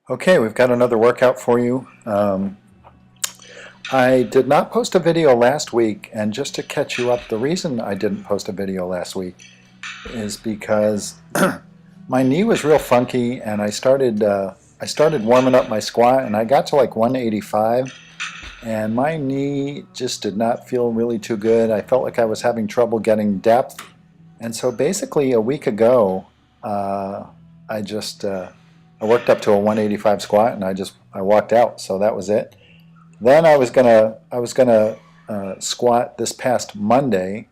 Okay, we've got another workout for you. I did not post a video last week, and just to catch you up, the reason I didn't post a video last week is because my knee was real funky, and I started warming up my squat, and I got to like 185, and my knee just did not feel really too good. I felt like I was having trouble getting depth, and so basically a week ago, I worked up to a 185 squat, and I walked out. So that was it. Then I was gonna squat this past Monday,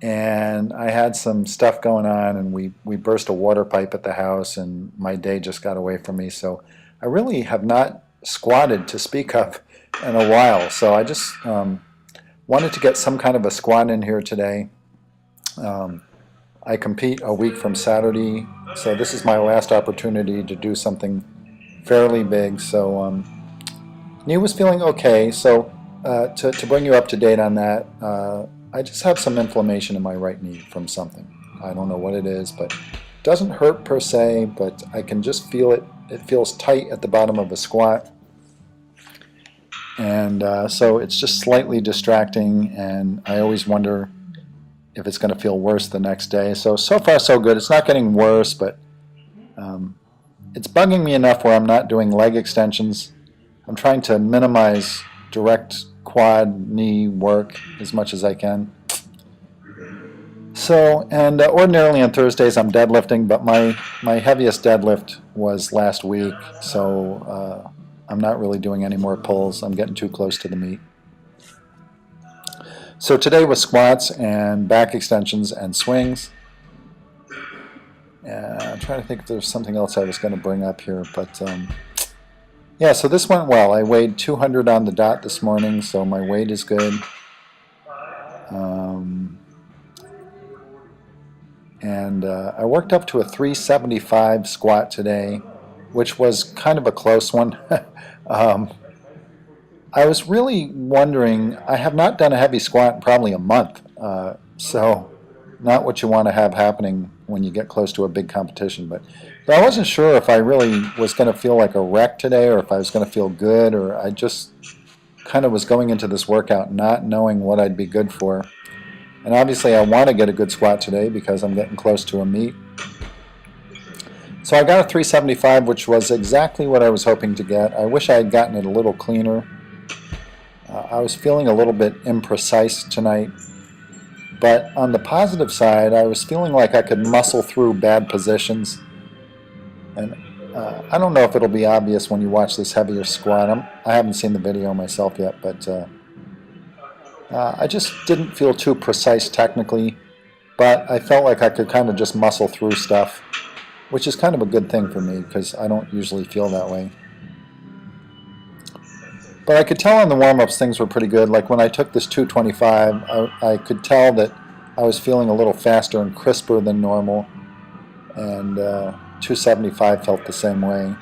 and I had some stuff going on, and we burst a water pipe at the house, and my day just got away from me. So I really have not squatted to speak of in a while. So I just wanted to get some kind of a squat in here today. I compete a week from Saturday, so this is my last opportunity to do something fairly big. So knee was feeling okay. So to bring you up to date on that, I just have some inflammation in my right knee from something. I don't know what it is, but it doesn't hurt per se, but I can just feel it. It feels tight at the bottom of a squat. And so it's just slightly distracting, and I always wonder if it's going to feel worse the next day. So far so good. It's not getting worse, but it's bugging me enough where I'm not doing leg extensions. I'm trying to minimize direct quad knee work as much as I can. So, and ordinarily on Thursdays I'm deadlifting, but my heaviest deadlift was last week, so I'm not really doing any more pulls. I'm getting too close to the meet. So today was squats and back extensions and swings. I'm trying to think if there's something else I was going to bring up here, but yeah, so this went well. I weighed 200 on the dot this morning, so my weight is good. And I worked up to a 375 squat today, which was kind of a close one. I was really wondering, I have not done a heavy squat in probably a month, so not what you want to have happening when you get close to a big competition. But I wasn't sure if I really was going to feel like a wreck today, or if I was going to feel good, or I just kind of was going into this workout not knowing what I'd be good for. And obviously I want to get a good squat today because I'm getting close to a meet. So I got a 375, which was exactly what I was hoping to get. I wish I had gotten it a little cleaner. I was feeling a little bit imprecise tonight, but on the positive side, I was feeling like I could muscle through bad positions. And I don't know if it'll be obvious when you watch this heavier squat. I haven't seen the video myself yet, but I just didn't feel too precise technically, but I felt like I could kind of just muscle through stuff, which is kind of a good thing for me because I don't usually feel that way. But I could tell on the warm-ups things were pretty good. Like when I took this 225, I could tell that I was feeling a little faster and crisper than normal, and 275 felt the same way.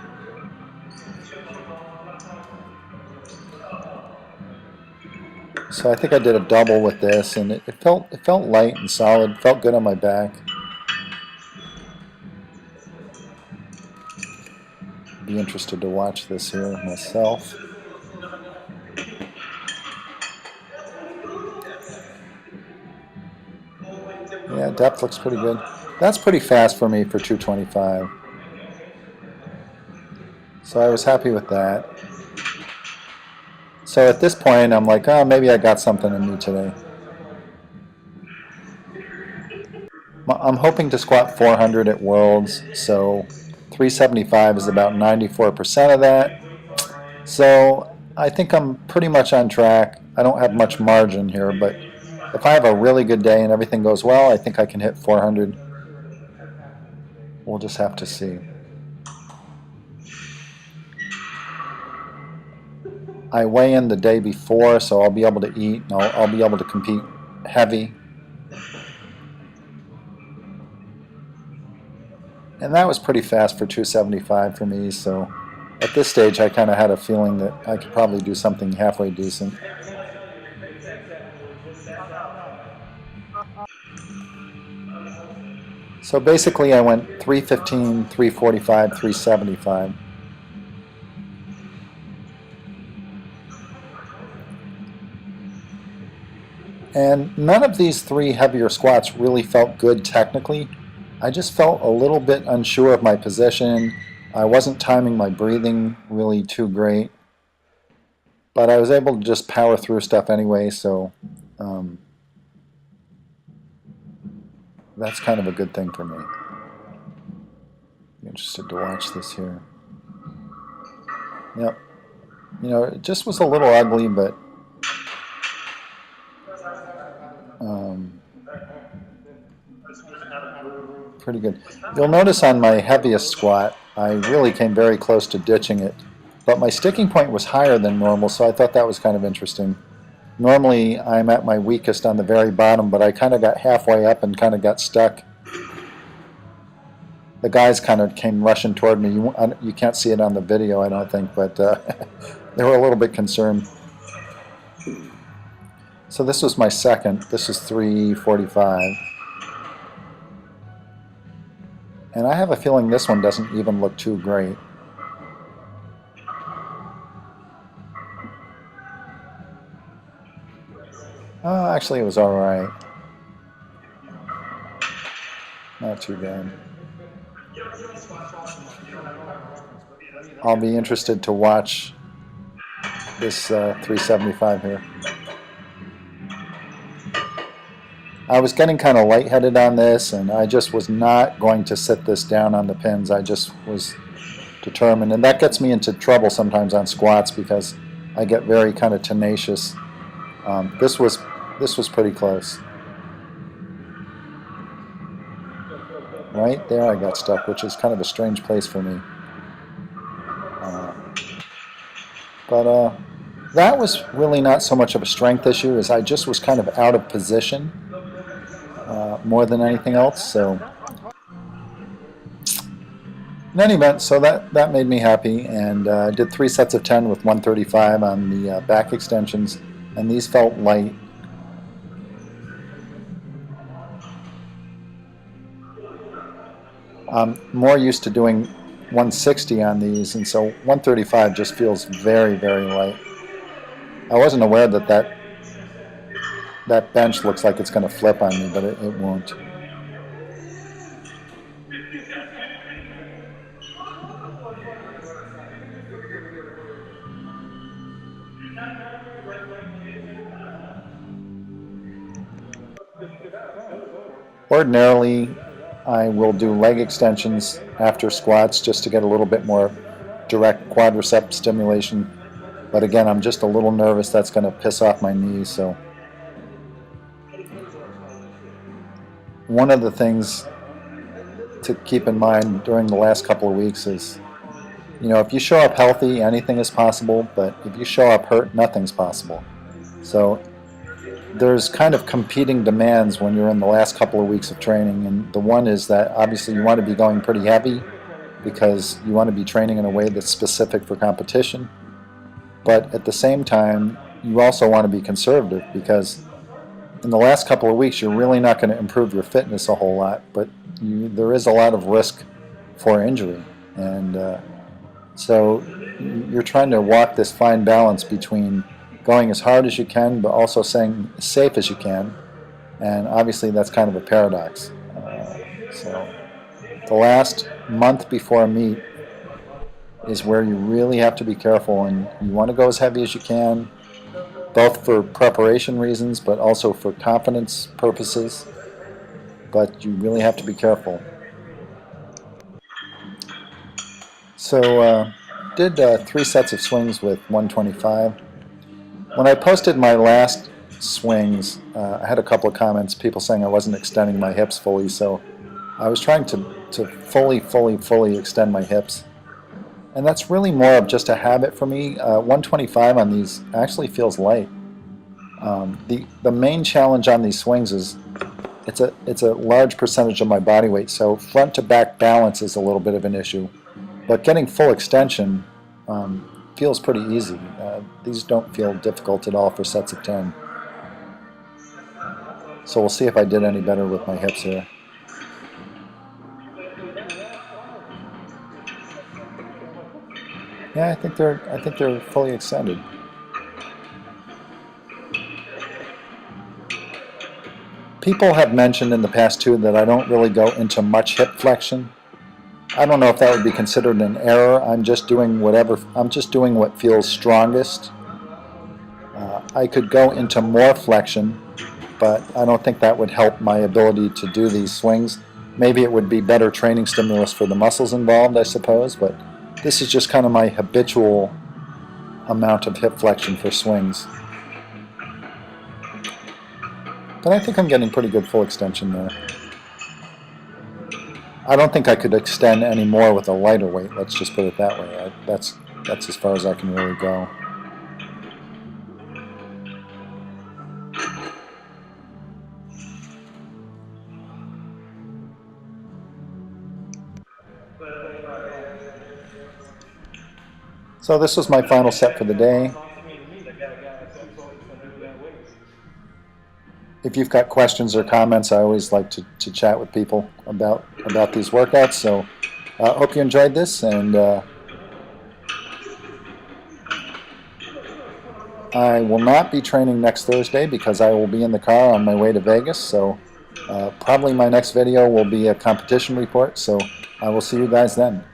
So I think I did a double with this, and it felt light and solid. Felt good on my back. Be interested to watch this here myself. Yeah, depth looks pretty good. That's pretty fast for me for 225. So I was happy with that. So at this point, I'm like, oh, maybe I got something in me today. I'm hoping to squat 400 at Worlds, so 375 is about 94% of that. So I think I'm pretty much on track. I don't have much margin here, but if I have a really good day and everything goes well, I think I can hit 400. We'll just have to see. I weigh in the day before, so I'll be able to eat, and I'll be able to compete heavy. And that was pretty fast for 275 for me, so at this stage I kind of had a feeling that I could probably do something halfway decent. So basically I went 315, 345, 375. And none of these 3 heavier squats really felt good technically. I just felt a little bit unsure of my position. I wasn't timing my breathing really too great. But I was able to just power through stuff anyway, so that's kind of a good thing for me. I'm interested to watch this here. Yep. You know, it just was a little ugly, but pretty good. You'll notice on my heaviest squat, I really came very close to ditching it, but my sticking point was higher than normal, so I thought that was kind of interesting. Normally, I'm at my weakest on the very bottom, but I kind of got halfway up and kind of got stuck. The guys kind of came rushing toward me. You can't see it on the video, I don't think, but they were a little bit concerned. So this was my second. This is 345. And I have a feeling this one doesn't even look too great. Oh, actually it was all right. Not too bad. I'll be interested to watch this 375 here. I was getting kind of lightheaded on this, and I just was not going to sit this down on the pins. I just was determined, and that gets me into trouble sometimes on squats because I get very kind of tenacious. This was pretty close. Right there I got stuck, which is kind of a strange place for me. But that was really not so much of a strength issue as I just was kind of out of position more than anything else. So in any event, so that made me happy, and I did 3 sets of 10 with 135 on the back extensions, and these felt light. I'm more used to doing 160 on these, and so 135 just feels very, very light. I wasn't aware that bench looks like it's going to flip on me, but it won't. Ordinarily, I will do leg extensions after squats just to get a little bit more direct quadricep stimulation. But again, I'm just a little nervous that's going to piss off my knees. So one of the things to keep in mind during the last couple of weeks is, you know, if you show up healthy, anything is possible. But if you show up hurt, nothing's possible. So there's kind of competing demands when you're in the last couple of weeks of training, and the one is that obviously you want to be going pretty heavy because you want to be training in a way that's specific for competition, but at the same time you also want to be conservative because in the last couple of weeks you're really not going to improve your fitness a whole lot, but there is a lot of risk for injury, and so you're trying to walk this fine balance between going as hard as you can, but also staying as safe as you can. And obviously that's kind of a paradox. So the last month before a meet is where you really have to be careful, and you want to go as heavy as you can, both for preparation reasons, but also for confidence purposes. But you really have to be careful. So did 3 sets of swings with 125. When I posted my last swings, I had a couple of comments, people saying I wasn't extending my hips fully, so I was trying to fully extend my hips. And that's really more of just a habit for me. 125 on these actually feels light. The main challenge on these swings is it's a large percentage of my body weight, so front to back balance is a little bit of an issue. But getting full extension feels pretty easy. These don't feel difficult at all for sets of 10. So we'll see if I did any better with my hips here. Yeah, I think they're fully extended. People have mentioned in the past too that I don't really go into much hip flexion. I don't know if that would be considered an error. I'm just doing what feels strongest. I could go into more flexion, but I don't think that would help my ability to do these swings. Maybe it would be better training stimulus for the muscles involved, I suppose, but this is just kind of my habitual amount of hip flexion for swings. But I think I'm getting pretty good full extension there. I don't think I could extend any more with a lighter weight, let's just put it that way. That's as far as I can really go. So this was my final set for the day. If you've got questions or comments, I always like to chat with people about these workouts. So I hope you enjoyed this, and I will not be training next Thursday because I will be in the car on my way to Vegas. So probably my next video will be a competition report. So I will see you guys then.